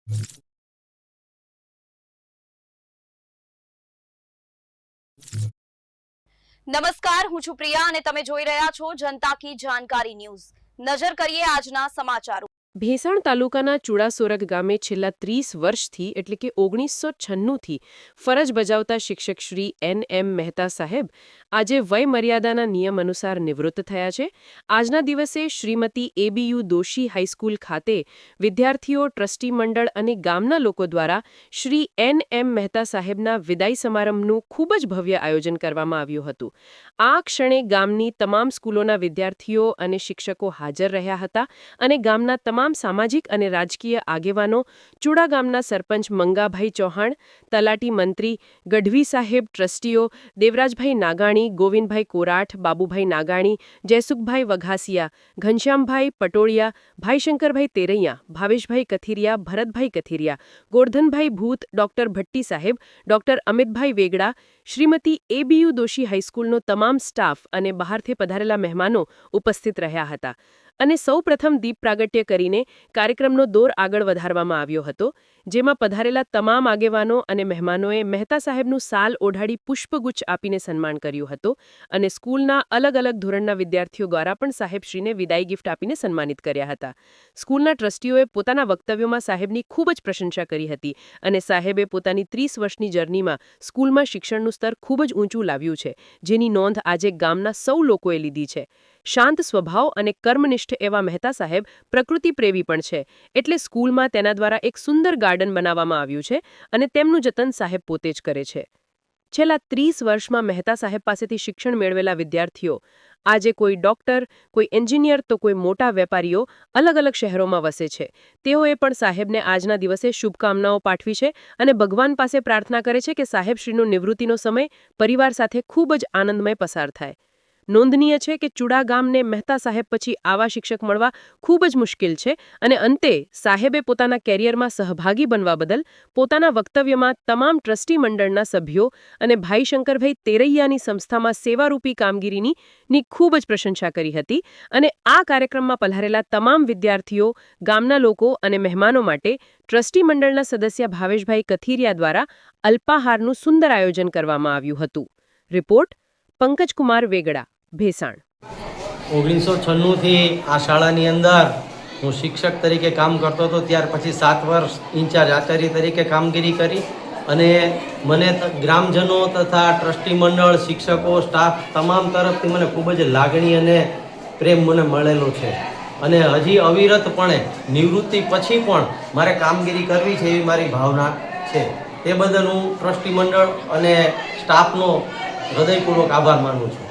નમસ્કાર, હું છું પ્રિયા અને તમે જોઈ રહ્યા છો જનતા કી જાણકારી ન્યૂઝ। નજર કરીએ આજના સમાચારો। ભેસાણ તાલુકાના ચુડાસોરગ ગામે છેલ્લા 30 વર્ષથી એટલે કે 1996થી ફરજ બજાવતા શિક્ષક શ્રી N.M. મહેતા સાહેબ આજે વય મર્યાદાના નિયમ અનુસાર નિવૃત્ત થયા છે। આજના દિવસે શ્રીમતી A.B.U. દોશી હાઈસ્કૂલ ખાતે વિદ્યાર્થીઓ, ટ્રસ્ટી મંડળ અને ગામના લોકો દ્વારા શ્રી N.M. મહેતા સાહેબના વિદાય સમારંભનું ખૂબ જ ભવ્ય આયોજન કરવામાં આવ્યું હતું। આ ક્ષણે ગામની તમામ સ્કૂલોના વિદ્યાર્થીઓ અને શિક્ષકો હાજર રહ્યા હતા અને ગામના તમામ સામાજિક અને રાજકીય આગેવાનો, ચુડા ગામના સરપંચ મંગાભાઈ ચૌહાણ, તલાટી મંત્રી, ગઢવી સાહેબ, ટ્રસ્ટીઓ, દેવરાજભાઈ નાગાણી, ગોવિંદભાઈ કોરાઠ, બાબુભાઈ નાગાણી, જયસુખભાઈ વઘાસિયા, ઘનશ્યામભાઈ પટોળિયા, ભાઈશંકરભાઈ તેરૈયા, ભાવેશભાઈ કથિરિયા, ભરતભાઈ કથિરિયા, ગોરધનભાઈ ભૂત, ડોક્ટર ભટ્ટી સાહેબ, ડોક્ટર અમિતભાઈ વેગડા, શ્રીમતી A.B.U. દોશી હાઈસ્કૂલનો તમામ સ્ટાફ અને બહારથી પધારેલા મહેમાનો ઉપસ્થિત રહ્યા હતા અને સૌપ્રથમ દીપ પ્રાગટ્ય કરીને કાર્યક્રમનો દોર આગળ વધારવામાં આવ્યો હતો, જેમાં પધારેલા તમામ આગેવાનો અને મહેમાનોએ મહેતા સાહેબનું સાલ ઓઢાડી પુષ્પગુચ્છ આપીને સન્માન કર્યું હતું અને સ્કૂલના અલગ અલગ ધોરણના વિદ્યાર્થીઓ દ્વારા પણ સાહેબશ્રીને વિદાય ગિફ્ટ આપીને સન્માનિત કર્યા હતા। સ્કૂલના ટ્રસ્ટીઓએ પોતાના વક્તવ્યોમાં સાહેબની ખૂબ જ પ્રશંસા કરી હતી અને સાહેબે પોતાની 30 વર્ષની જર્નીમાં સ્કૂલમાં શિક્ષણનું સ્તર ખૂબ જ ઊંચું લાવ્યું છે, જેની નોંધ આજે ગામના સૌ લોકોએ લીધી છે। શાંત સ્વભાવ અને કર્મનિષ્ઠ એવા મહેતા સાહેબ પ્રકૃતિ પ્રેમી પણ છે, એટલે સ્કૂલમાં તેના દ્વારા એક સુંદર ગાર્ડન બનાવવામાં આવ્યું છે અને તેમનું જતન સાહેબ પોતે જ કરે છે। છેલ્લા 30 વર્ષમાં મહેતા સાહેબ પાસેથી શિક્ષણ મેળવેલા વિદ્યાર્થીઓ આજે કોઈ ડોક્ટર, કોઈ એન્જિનિયર તો કોઈ મોટા વેપારીઓ અલગ અલગ શહેરોમાં વસે છે। તેઓએ પણ સાહેબને આજના દિવસે શુભકામનાઓ પાઠવી છે અને ભગવાન પાસે પ્રાર્થના કરે છે કે સાહેબશ્રીનો નિવૃત્તિનો સમય પરિવાર સાથે ખૂબ જ આનંદમય પસાર થાય। નોંધનીય છે કે ચુડા ગામને મહેતા સાહેબ પછી આવા શિક્ષક મળવા ખૂબ જ મુશ્કેલ છે અને અંતે સાહેબે પોતાના કેરિયરમાં સહભાગી બનવા બદલ પોતાના વક્તવ્યમાં તમામ ટ્રસ્ટી મંડળના સભ્યો અને ભાઈ શંકરભાઈ તેરૈયાની સંસ્થામાં સેવારૂપી કામગીરીની ખૂબ જ પ્રશંસા કરી હતી અને આ કાર્યક્રમમાં પધારેલા તમામ વિદ્યાર્થીઓ, ગામના લોકો અને મહેમાનો માટે ટ્રસ્ટી મંડળના સદસ્ય ભાવેશભાઈ કથિરિયા દ્વારા અલ્પાહારનું સુંદર આયોજન કરવામાં આવ્યું હતું। રિપોર્ટ પંકજકુમાર વેગડા, ભેસાણ। 1996થી આ શાળાની અંદર હું શિક્ષક તરીકે કામ કરતો હતો, ત્યાર પછી 7 વર્ષ ઇન્ચાર્જ આચાર્ય તરીકે કામગીરી કરી અને મને ગ્રામજનો તથા ટ્રસ્ટી મંડળ, શિક્ષકો, સ્ટાફ તમામ તરફથી મને ખૂબ જ લાગણી અને પ્રેમ મને મળેલો છે અને હજી અવિરતપણે નિવૃત્તિ પછી પણ મારે કામગીરી કરવી છે એવી મારી ભાવના છે। તે બદલ હું ટ્રસ્ટી મંડળ અને સ્ટાફનો હૃદયપૂર્વક આભાર માનું છું।